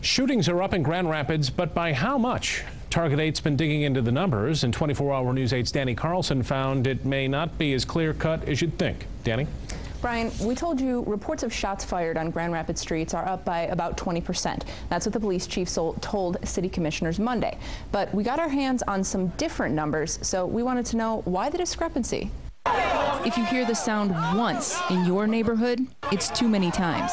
Shootings are up in Grand Rapids, but by how much? Target 8's been digging into the numbers, and 24-hour News 8's Danny Carlson found it may not be as clear-cut as you'd think. Danny? Brian, we told you reports of shots fired on Grand Rapids streets are up by about 20%. That's what the police chief told city commissioners Monday. But we got our hands on some different numbers, so we wanted to know why the discrepancy. If you hear the sound once in your neighborhood, it's too many times.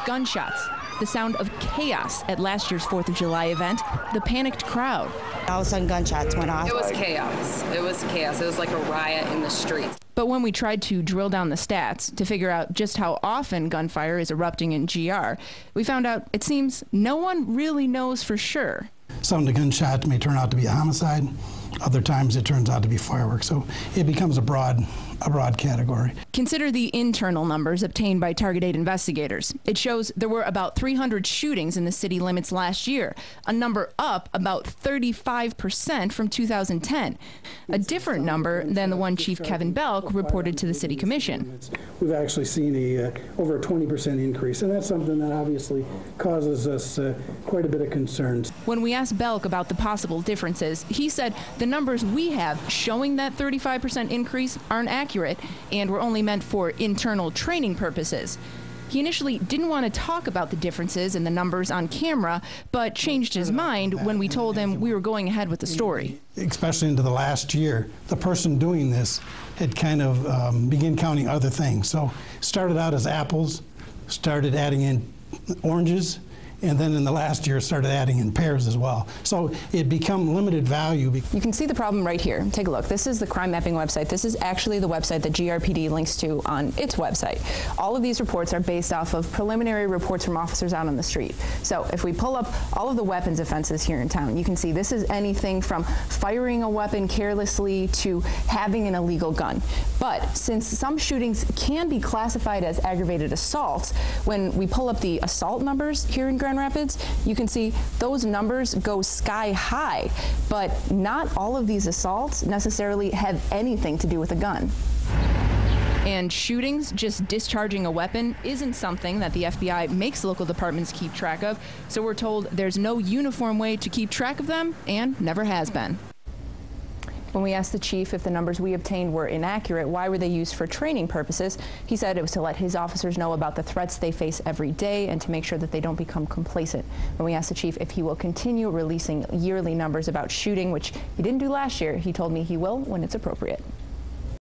Gunshots, the sound of chaos at last year's 4th of July event, the panicked crowd. All of a sudden gunshots went off. It was chaos. It was chaos. It was like a riot in the streets. But when we tried to drill down the stats to figure out just how often gunfire is erupting in GR, we found out it seems no one really knows for sure. Some of the gunshots may turn out to be a homicide. Other times it turns out to be fireworks. So it becomes a broad category. Consider the internal numbers obtained by Target 8 investigators. It shows there were about 300 shootings in the city limits last year, a number up about 35% from 2010, a different number than the one Chief Kevin Belk reported to the City Commission. We've actually seen over a 20% increase, and that's something that obviously causes us quite a bit of concerns. When we asked Belk about the possible differences, he said the numbers we have showing that 35% increase aren't accurate and were only meant for internal training purposes. He initially didn't want to talk about the differences in the numbers on camera, but changed his mind when we told him we were going ahead with the story. Especially into the last year, the person doing this had kind of began counting other things. So started out as apples, started adding in oranges, and then in the last year started adding in pears as well. So it become limited value. You can see the problem right here. Take a look. This is the crime mapping website. This is actually the website that GRPD links to on its website. All of these reports are based off of preliminary reports from officers out on the street. So if we pull up all of the weapons offenses here in town, you can see this is anything from firing a weapon carelessly to having an illegal gun. But since some shootings can be classified as aggravated assaults, when we pull up the assault numbers here in Grand Rapids, you can see those numbers go sky high, but not all of these assaults necessarily have anything to do with a gun. And shootings, just discharging a weapon, isn't something that the FBI makes local departments keep track of, so we're told there's no uniform way to keep track of them, and never has been. When we asked the chief if the numbers we obtained were inaccurate, why were they used for training purposes, he said it was to let his officers know about the threats they face every day and to make sure that they don't become complacent. When we asked the chief if he will continue releasing yearly numbers about shooting, which he didn't do last year, he told me he will when it's appropriate.